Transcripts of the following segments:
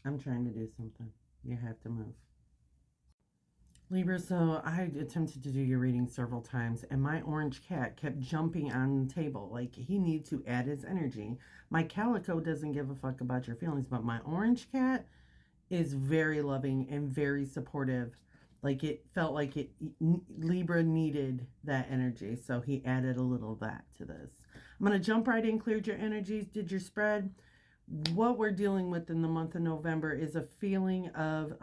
I'm trying to do something. You have to move. Libra, so I attempted to do your reading several times, and my orange cat kept jumping on the table like he needs to add his energy. My calico doesn't give a fuck about your feelings, but my orange cat is very loving and very supportive. Like it felt like Libra needed that energy, so he added a little of that to this. I'm going to jump right in, cleared your energies, did your spread. What we're dealing with in the month of November is a feeling of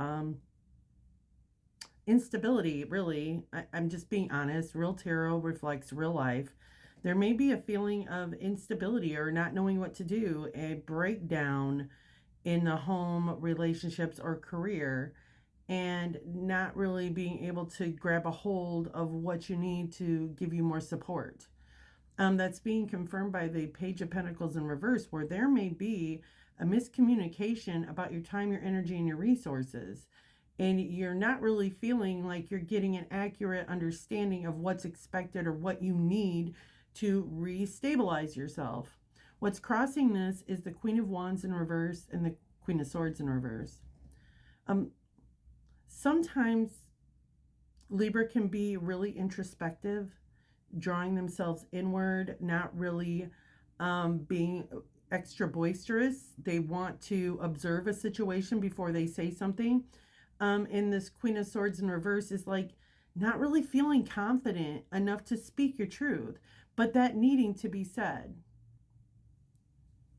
instability, really. I'm just being honest. Real tarot reflects real life. There may be a feeling of instability or not knowing what to do, a breakdown in the home, relationships, or career, and not really being able to grab a hold of what you need to give you more support. That's being confirmed by the Page of Pentacles in reverse, where there may be a miscommunication about your time, your energy, and your resources. And you're not really feeling like you're getting an accurate understanding of what's expected or what you need to restabilize yourself. What's crossing this is the Queen of Wands in reverse and the Queen of Swords in reverse. Sometimes Libra can be really introspective, drawing themselves inward, not really being extra boisterous. They want to observe a situation before they say something. And this Queen of Swords in reverse is like not really feeling confident enough to speak your truth, but that needing to be said.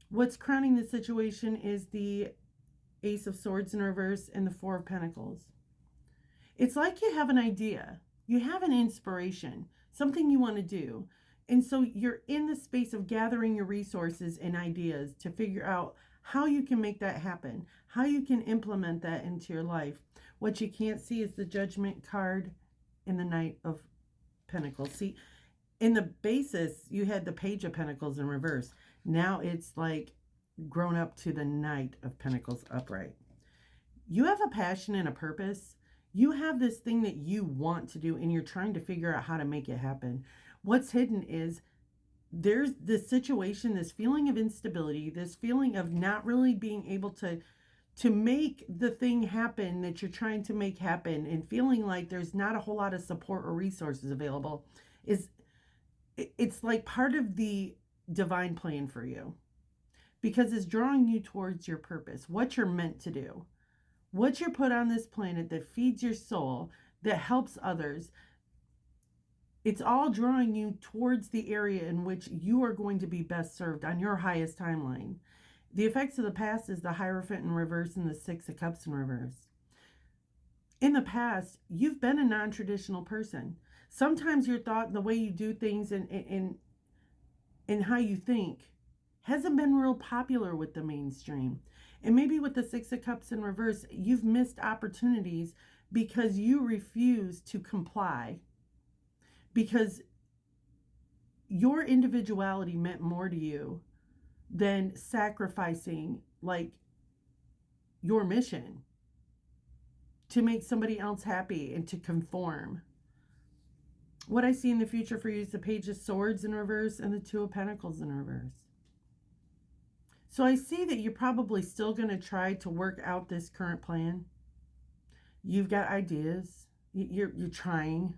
What's crowning the situation is the Ace of Swords in reverse and the Four of Pentacles. It's like you have an idea, you have an inspiration, something you want to do. And so you're in the space of gathering your resources and ideas to figure out how you can make that happen, how you can implement that into your life. What you can't see is the Judgment card and the Knight of Pentacles. See, in the basis, you had the Page of Pentacles in reverse. Now it's like grown up to the Knight of Pentacles upright. You have a passion and a purpose. You have this thing that you want to do, and you're trying to figure out how to make it happen. What's hidden is there's this situation, this feeling of instability, this feeling of not really being able to make the thing happen that you're trying to make happen, and feeling like there's not a whole lot of support or resources available. It's like part of the divine plan for you, because it's drawing you towards your purpose, what you're meant to do, what you're put on this planet that feeds your soul, that helps others. It's all drawing you towards the area in which you are going to be best served on your highest timeline. The effects of the past is the Hierophant in reverse and the Six of Cups in reverse. In the past, you've been a non-traditional person. Sometimes your thought, the way you do things, and how you think hasn't been real popular with the mainstream. And maybe with the Six of Cups in reverse, you've missed opportunities because you refuse to comply, because your individuality meant more to you than sacrificing like your mission to make somebody else happy and to conform. What I see in the future for you is the Page of Swords in reverse and the Two of Pentacles in reverse. So I see that you're probably still going to try to work out this current plan. You've got ideas. You're trying,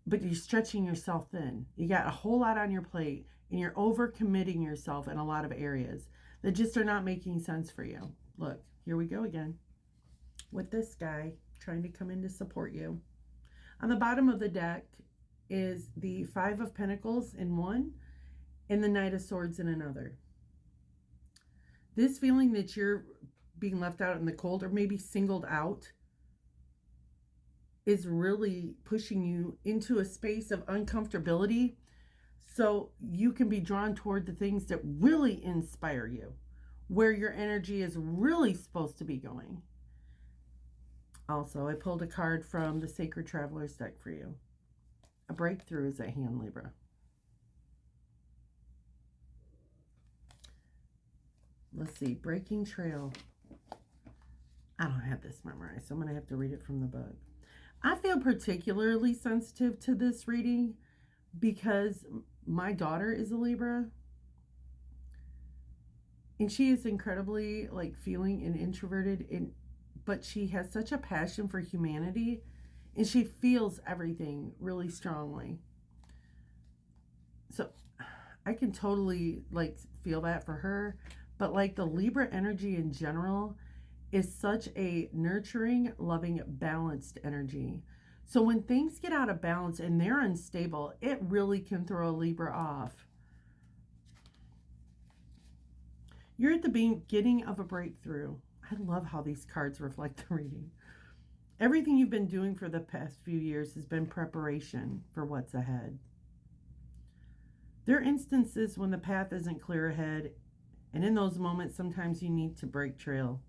but you're stretching yourself thin. You got a whole lot on your plate, and you're overcommitting yourself in a lot of areas that just are not making sense for you. Look, here we go again with this guy trying to come in to support you. On the bottom of the deck is the Five of Pentacles in one and the Knight of Swords in another. This feeling that you're being left out in the cold or maybe singled out is really pushing you into a space of uncomfortability, so you can be drawn toward the things that really inspire you, where your energy is really supposed to be going. Also, I pulled a card from the Sacred Traveler's deck for you. A breakthrough is at hand, Libra. Let's see, Breaking Trail. I don't have this memorized, so I'm going to have to read it from the book. I feel particularly sensitive to this reading because my daughter is a Libra. And she is incredibly like feeling and introverted, but she has such a passion for humanity, and she feels everything really strongly. So I can totally like feel that for her. But like the Libra energy in general is such a nurturing, loving, balanced energy. So when things get out of balance and they're unstable, it really can throw a Libra off. You're at the beginning of a breakthrough. I love how these cards reflect the reading. Everything you've been doing for the past few years has been preparation for what's ahead. There are instances when the path isn't clear ahead, and in those moments, sometimes you need to break trail.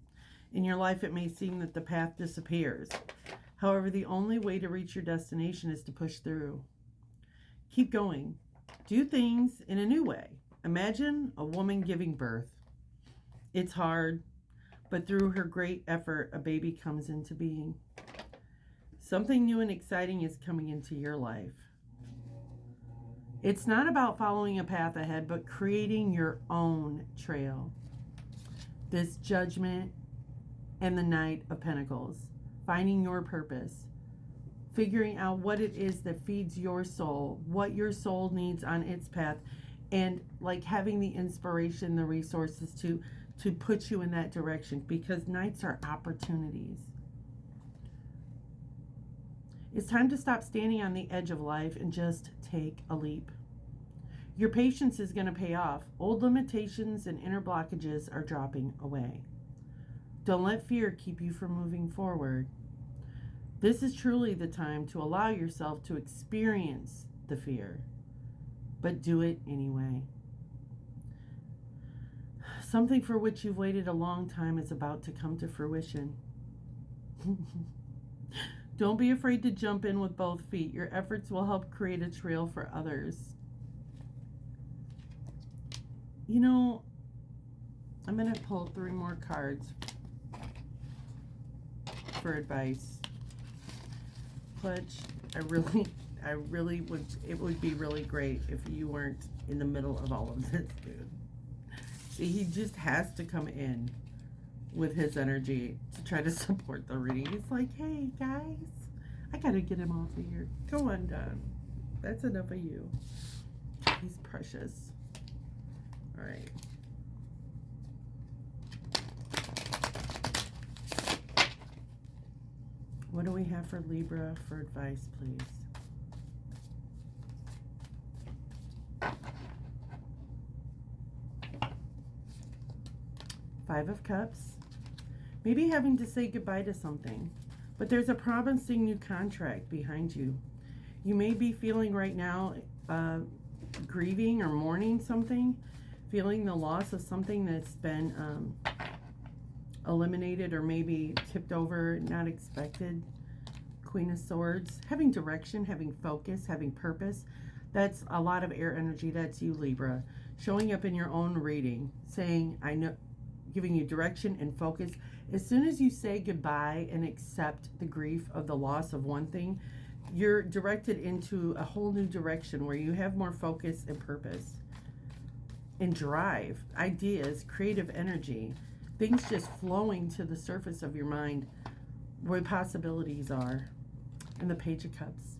In your life, it may seem that the path disappears. However, the only way to reach your destination is to push through. Keep going. Do things in a new way. Imagine a woman giving birth. It's hard, but through her great effort, a baby comes into being. Something new and exciting is coming into your life. It's not about following a path ahead, but creating your own trail. This Judgment and the Knight of Pentacles. Finding your purpose. Figuring out what it is that feeds your soul. What your soul needs on its path. And like having the inspiration, the resources to put you in that direction. Because nights are opportunities. It's time to stop standing on the edge of life and just take a leap. Your patience is going to pay off. Old limitations and inner blockages are dropping away. Don't let fear keep you from moving forward. This is truly the time to allow yourself to experience the fear, but do it anyway. Something for which you've waited a long time is about to come to fruition. Don't be afraid to jump in with both feet. Your efforts will help create a trail for others. You know, I'm going to pull 3 more cards for advice. Clutch, I really would, it would be really great if you weren't in the middle of all of this, dude. See, he just has to come in with his energy to try to support the reading. He's like, hey, guys, I gotta get him off of here. Go undone. That's enough of you. He's precious. All right. What do we have for Libra for advice, please? Five of Cups. Maybe having to say goodbye to something, but there's a promising new contract behind you. You may be feeling right now grieving or mourning something, feeling the loss of something that's been eliminated or maybe tipped over, not expected. Queen of Swords. Having direction, having focus, having purpose. That's a lot of air energy. That's you, Libra. Showing up in your own reading, saying, I know, giving you direction and focus. As soon as you say goodbye and accept the grief of the loss of one thing, you're directed into a whole new direction where you have more focus and purpose and drive, ideas, creative energy, things just flowing to the surface of your mind where possibilities are. And the Page of Cups.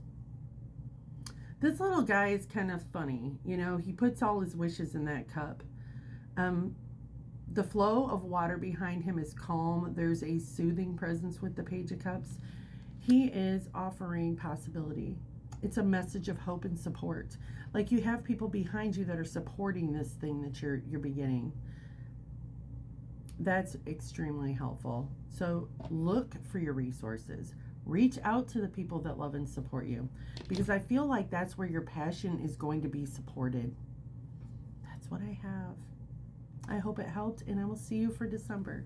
This little guy is kind of funny. You know, he puts all his wishes in that cup. The flow of water behind him is calm. There's a soothing presence with the Page of Cups. He is offering possibility. It's a message of hope and support. Like you have people behind you that are supporting this thing that you're beginning. That's extremely helpful. So look for your resources. Reach out to the people that love and support you, because I feel like that's where your passion is going to be supported. That's what I have. I hope it helped, and I will see you for December.